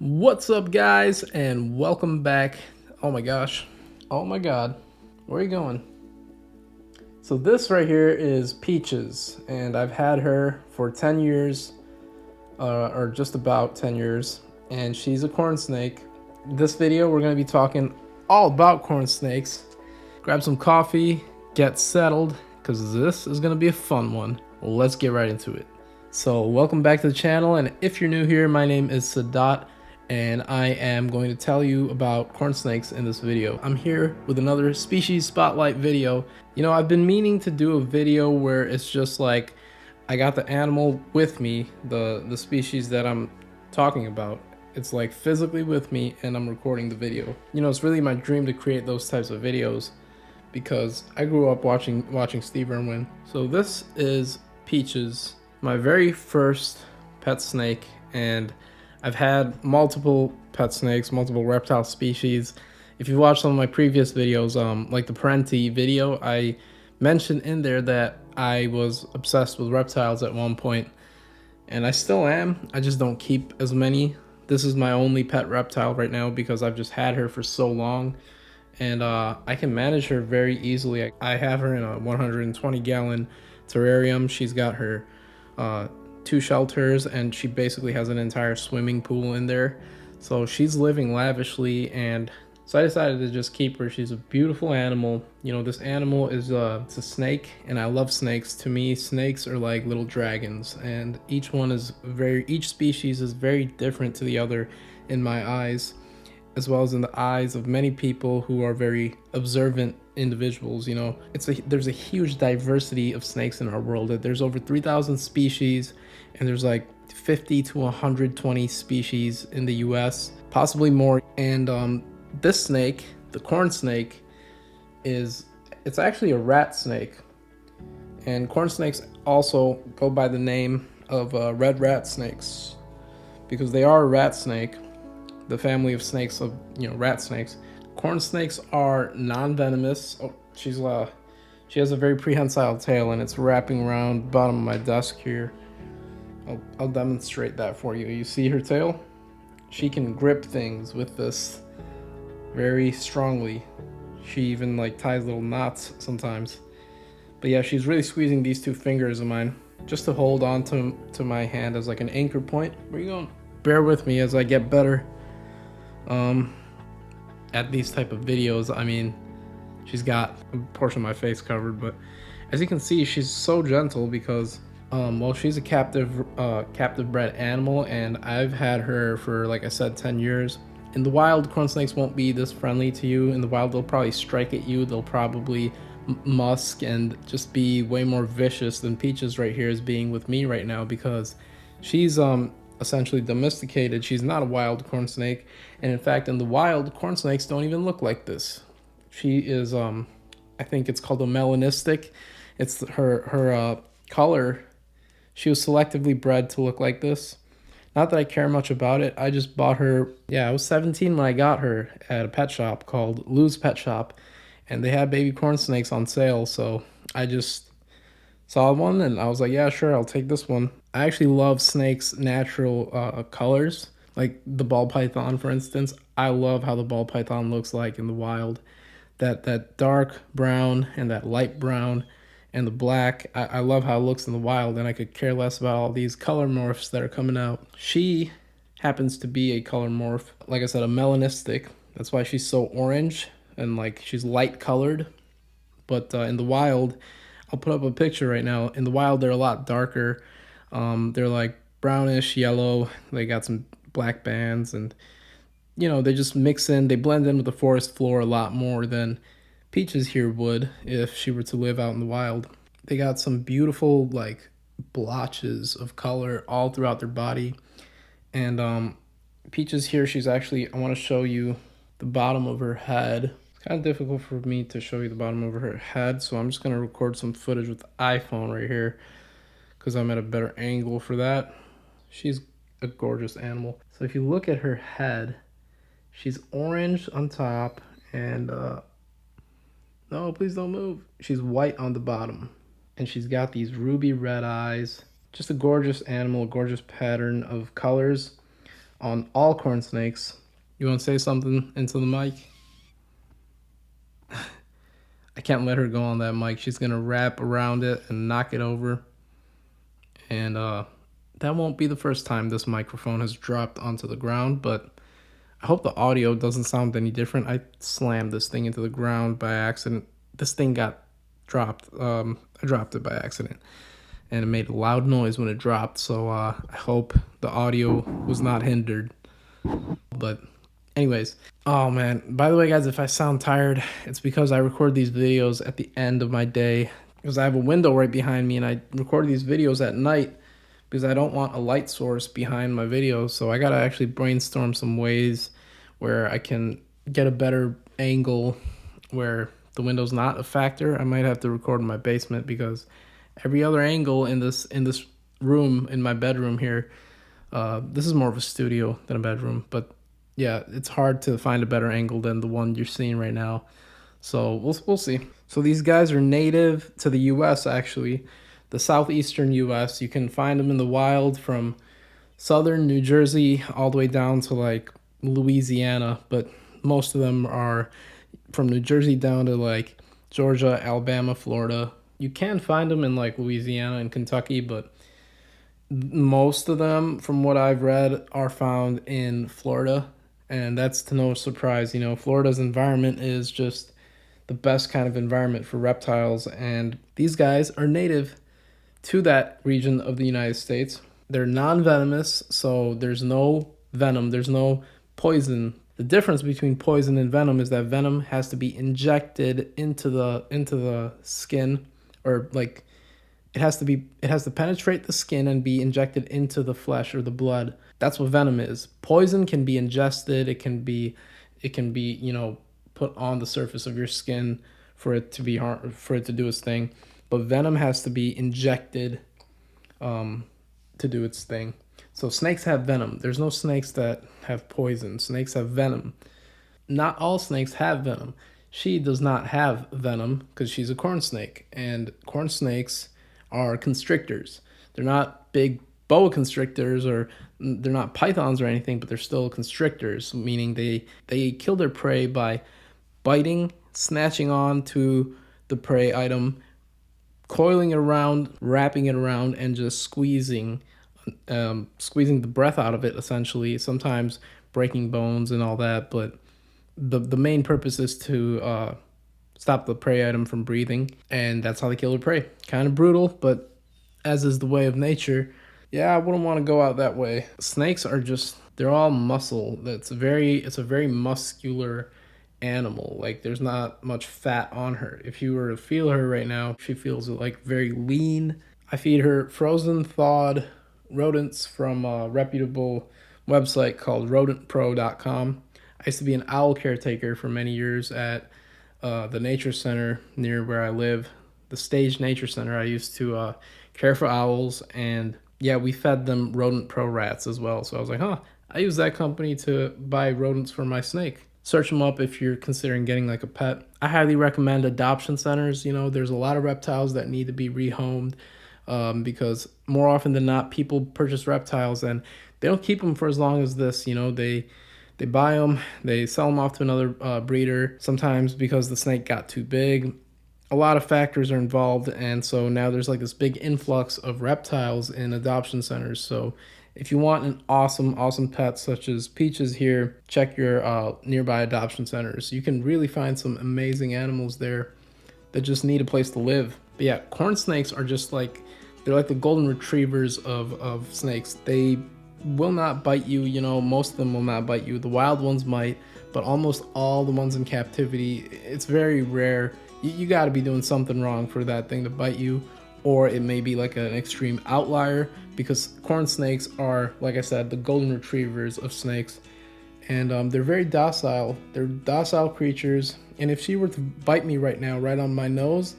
What's up, guys, and welcome back. Oh my gosh. Oh my god. Where are you going? So this right here is Peaches, and I've had her for 10 years, or just about 10 years, and she's a corn snake. This video, we're going to be talking all about corn snakes. Grab some coffee, get settled, because this is going to be a fun one. Let's get right into it. So welcome back to the channel, and if you're new here, my name is Sadat, and I am going to tell you about corn snakes in this video. I'm here with another species spotlight video. You know, I've been meaning to do a video where it's just like I got the animal with me, the species that I'm talking about. It's like physically with me and I'm recording the video. You know, it's really my dream to create those types of videos because I grew up watching Steve Irwin. So this is Peaches, my very first pet snake, and I've had multiple pet snakes, multiple reptile species. If you watch some of my previous videos, like the Parenti video, I mentioned in there that I was obsessed with reptiles at one point, and I still am. I just don't keep as many. This is my only pet reptile right now because I've just had her for so long, and I can manage her very easily. I have her in a 120-gallon terrarium. She's got her 2 shelters, and she basically has an entire swimming pool in there. So she's living lavishly, and so I decided to just keep her. She's a beautiful animal. You know, this animal is it's a snake, and I love snakes. To me, snakes are like little dragons, and each species is very different to the other in my eyes, as well as in the eyes of many people who are very observant individuals. You know, there's a huge diversity of snakes in our world. There's over 3,000 species, and there's like 50 to 120 species in the US, possibly more. And this snake, the corn snake, it's actually a rat snake. And corn snakes also go by the name of red rat snakes because they are a rat snake, the family of snakes of, rat snakes. Corn snakes are non-venomous. Oh, she has a very prehensile tail, and it's wrapping around the bottom of my desk here. I'll demonstrate that for you. You see her tail? She can grip things with this very strongly. She even like ties little knots sometimes. But yeah, she's really squeezing these 2 fingers of mine just to hold on to my hand as like an anchor point. Where you going? Bear with me as I get better at these type of videos. I mean, she's got a portion of my face covered, but as you can see, she's so gentle because well, she's a captive bred animal, and I've had her for, like I said, 10 years. In the wild, corn snakes won't be this friendly to you. In the wild, they'll probably strike at you. They'll probably musk and just be way more vicious than Peaches right here is being with me right now, because she's essentially domesticated. She's not a wild corn snake, and in fact, in the wild, corn snakes don't even look like this. She is I think it's called a melanistic. It's her color. She was selectively bred to look like this. Not that I care much about it. I just bought her. Yeah, I was 17 when I got her at a pet shop called Lou's Pet Shop, and they had baby corn snakes on sale. So I just saw one, and I was like, yeah, sure, I'll take this one. I actually love snakes' natural colors, like the ball python, for instance. I love how the ball python looks like in the wild. That dark brown and that light brown and the black. I love how it looks in the wild, and I could care less about all these color morphs that are coming out. She happens to be a color morph, like I said, a melanistic. That's why she's so orange and like she's light colored. But in the wild, I'll put up a picture right now. In the wild, they're a lot darker. They're like brownish yellow. They got some black bands, and they just mix in. They blend in with the forest floor a lot more than Peaches here would if she were to live out in the wild. They got some beautiful like blotches of color all throughout their body. And Peaches here, she's actually, I want to show you the bottom of her head. It's kind of difficult for me to show you the bottom of her head, so I'm just going to record some footage with the iPhone right here because I'm at a better angle for that. She's a gorgeous animal. So if you look at her head, she's orange on top, and no, please don't move. She's white on the bottom, and she's got these ruby red eyes. Just a gorgeous animal, a gorgeous pattern of colors. on all corn snakes. You want to say something into the mic? I can't let her go on that mic. She's going to wrap around it and knock it over. And that won't be the first time this microphone has dropped onto the ground, but I hope the audio doesn't sound any different. I slammed this thing into the ground by accident. This thing got dropped. I dropped it by accident, and it made a loud noise when it dropped, so I hope the audio was not hindered. But anyways, oh man, by the way guys, if I sound tired, it's because I record these videos at the end of my day, because I have a window right behind me, and I record these videos at night because I don't want a light source behind my videos. So I gotta actually brainstorm some ways where I can get a better angle where the window's not a factor. I might have to record in my basement because every other angle in this room, in my bedroom here, this is more of a studio than a bedroom, but yeah, it's hard to find a better angle than the one you're seeing right now. So we'll see. So these guys are native to the US, actually, the southeastern US. You can find them in the wild from southern New Jersey all the way down to like Louisiana, but most of them are from New Jersey down to like Georgia, Alabama, Florida. You can find them in like Louisiana and Kentucky, but most of them, from what I've read, are found in Florida, and that's to no surprise. You know, Florida's environment is just the best kind of environment for reptiles, and these guys are native to that region of the United States. They're non-venomous, so there's no venom, there's no poison. The difference between poison and venom is that venom has to be injected into the skin, or like it has to penetrate the skin and be injected into the flesh or the blood. That's what venom is. Poison can be ingested, it can be, you know, put on the surface of your skin for it to do its thing. But venom has to be injected to do its thing. So snakes have venom. There's no snakes that have poison. Snakes have venom. Not all snakes have venom. She does not have venom because she's a corn snake. And corn snakes are constrictors. They're not big boa constrictors, or they're not pythons or anything, but they're still constrictors, meaning they kill their prey by biting, snatching on to the prey item, coiling it around, wrapping it around, and just squeezing the breath out of it, essentially, sometimes breaking bones and all that. But the main purpose is to stop the prey item from breathing, and that's how they kill their prey. Kind of brutal, but as is the way of nature. Yeah, I wouldn't want to go out that way. Snakes are just, they're all muscle. It's a very muscular animal. Like, there's not much fat on her. If you were to feel her right now, she feels like very lean. I feed her frozen thawed rodents from a reputable website called rodentpro.com. I used to be an owl caretaker for many years at the nature center near where I live, the Stage Nature Center. I used to care for owls, and yeah, we fed them Rodent Pro rats as well. So I was like, I use that company to buy rodents for my snake. Search them up if you're considering getting like a pet. I highly recommend adoption centers. You know, there's a lot of reptiles that need to be rehomed because more often than not, people purchase reptiles and they don't keep them for as long as this. You know, they buy them, they sell them off to another breeder, sometimes because the snake got too big. A lot of factors are involved, and so now there's like this big influx of reptiles in adoption centers. So if you want an awesome pet such as Peaches here, check your nearby adoption centers. You can really find some amazing animals there that just need a place to live. But yeah, corn snakes are just like, they're like the golden retrievers of snakes. They will not bite you, you know, most of them will not bite you. The wild ones might, but almost all the ones in captivity, it's very rare. You got to be doing something wrong for that thing to bite you, or it may be like an extreme outlier, because corn snakes are, like I said, the golden retrievers of snakes, and they're very docile. They're docile creatures, and if she were to bite me right now, right on my nose,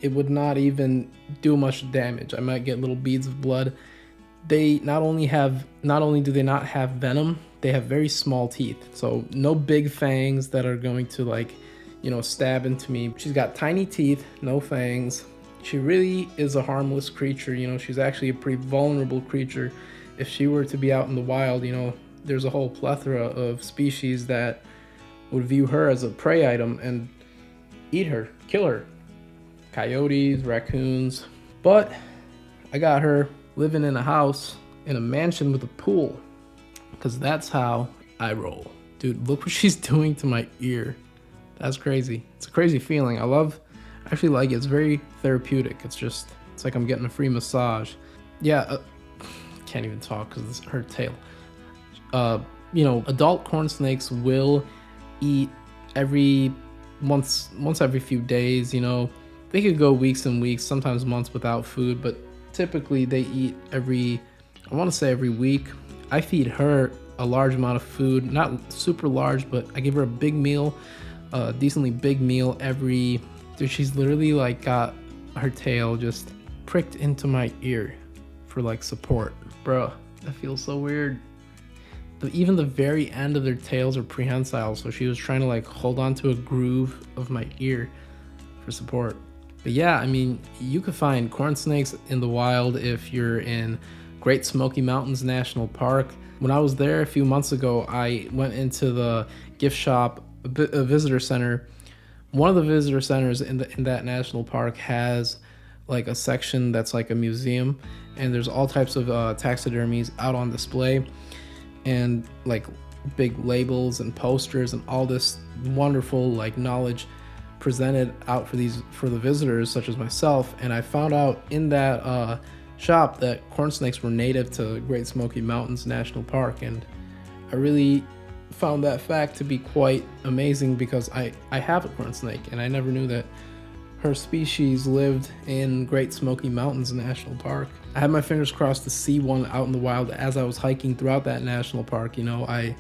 it would not even do much damage. I might get little beads of blood. They not only do they not have venom, they have very small teeth. So no big fangs that are going to, like, you know, stab into me. She's got tiny teeth, no fangs. She really is a harmless creature. You know, she's actually a pretty vulnerable creature. If she were to be out in the wild, you know, there's a whole plethora of species that would view her as a prey item and eat her, kill her. Coyotes, raccoons. But I got her living in a house in a mansion with a pool, because that's how I roll. Dude, look what she's doing to my ear. That's crazy. It's a crazy feeling. I actually like it. It's very therapeutic. It's like I'm getting a free massage. Yeah, can't even talk because it's her tail. You know, adult corn snakes will eat once every few days. You know, they could go weeks and weeks, sometimes months without food, but typically they eat I want to say every week. I feed her a large amount of food, not super large, but I give her a big meal, a decently big meal dude, she's literally like got her tail just pricked into my ear for like support. Bro, that feels so weird. Even the very end of their tails are prehensile, so she was trying to like hold on to a groove of my ear for support. But yeah, I mean, you could find corn snakes in the wild if you're in Great Smoky Mountains National Park. When I was there a few months ago, I went into the gift shop, a visitor center. One of the visitor centers in that national park has like a section that's like a museum, and there's all types of taxidermies out on display, and like big labels and posters and all this wonderful like knowledge presented out for the visitors such as myself. And I found out in that shop that corn snakes were native to Great Smoky Mountains National Park, and I really found that fact to be quite amazing because I have a corn snake and I never knew that her species lived in Great Smoky Mountains National Park. I had my fingers crossed to see one out in the wild as I was hiking throughout that national park. You know, I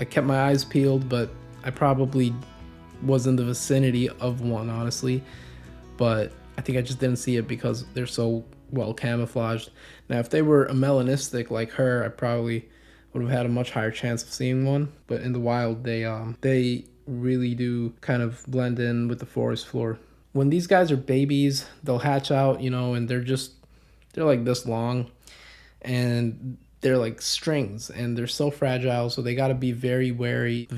kept my eyes peeled, but I probably was in the vicinity of one, honestly, but I think I just didn't see it because they're so well camouflaged. Now, if they were a melanistic like her, I probably would have had a much higher chance of seeing one, but in the wild, they really do kind of blend in with the forest floor. When these guys are babies, they'll hatch out, you know, and they're like this long, and they're like strings, and they're so fragile, so they got to be very wary.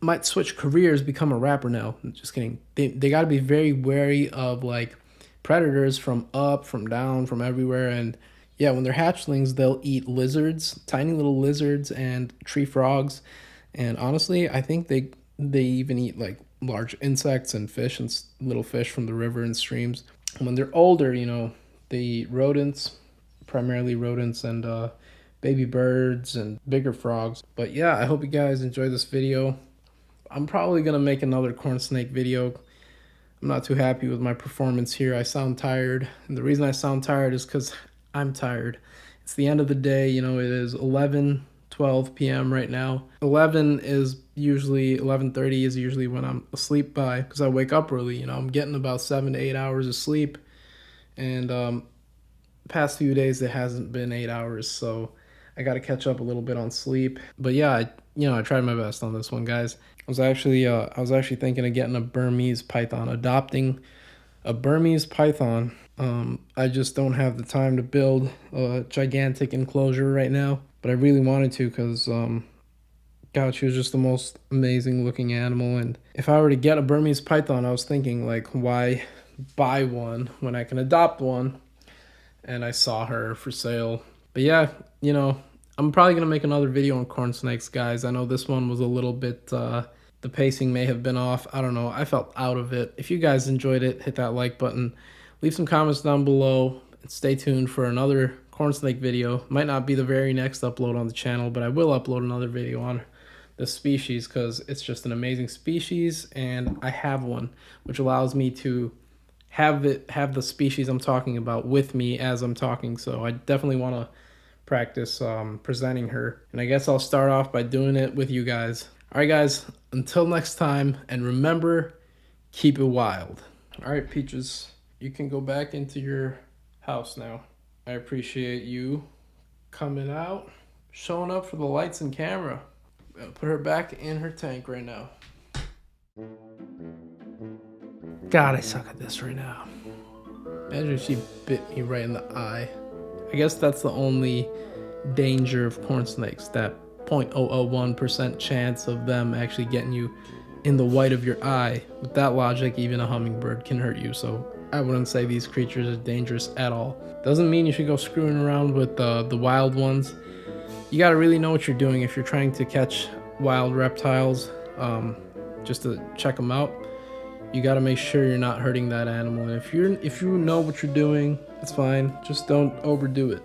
Might switch careers, become a rapper now. Just kidding. They got to be very wary of like predators from up, from down, from everywhere. And yeah, when they're hatchlings, they'll eat lizards, tiny little lizards, and tree frogs. And honestly, I think they even eat like large insects and fish and little fish from the river and streams. When they're older, you know, they eat rodents, primarily rodents, and baby birds and bigger frogs. But yeah, I hope you guys enjoyed this video. I'm probably gonna make another corn snake video. I'm not too happy with my performance here. I sound tired, and the reason I sound tired is because I'm tired. It's the end of the day, you know. It is 11:12 p.m. right now. 11:30 is usually when I'm asleep by, because I wake up early. You know, I'm getting about 7 to 8 hours of sleep, and past few days it hasn't been 8 hours, so I got to catch up a little bit on sleep. But yeah, I tried my best on this one, guys. I was actually thinking of getting a Burmese python, adopting a Burmese python. I just don't have the time to build a gigantic enclosure right now, but I really wanted to because God, she was just the most amazing looking animal. And if I were to get a Burmese python, I was thinking like, why buy one when I can adopt one? And I saw her for sale. But yeah, you know, I'm probably going to make another video on corn snakes, guys. I know this one was a little bit, the pacing may have been off. I don't know. I felt out of it. If you guys enjoyed it, hit that like button. Leave some comments down below. And stay tuned for another corn snake video. Might not be the very next upload on the channel, but I will upload another video on this species because it's just an amazing species, and I have one, which allows me to have the species I'm talking about with me as I'm talking. So I definitely want to practice presenting her, and I guess I'll start off by doing it with you guys. All right, guys, until next time, and remember, keep it wild. All right, Peaches, you can go back into your house now. I appreciate you coming out, showing up for the lights and camera. I'll put her back in her tank right now. God, I suck at this right now. Imagine if she bit me right in the eye. I guess that's the only danger of corn snakes, that 0.001% chance of them actually getting you in the white of your eye. With that logic, even a hummingbird can hurt you, so I wouldn't say these creatures are dangerous at all. Doesn't mean you should go screwing around with the wild ones. You gotta really know what you're doing if you're trying to catch wild reptiles, just to check them out. You gotta make sure you're not hurting that animal, and if you know what you're doing, it's fine. Just don't overdo it.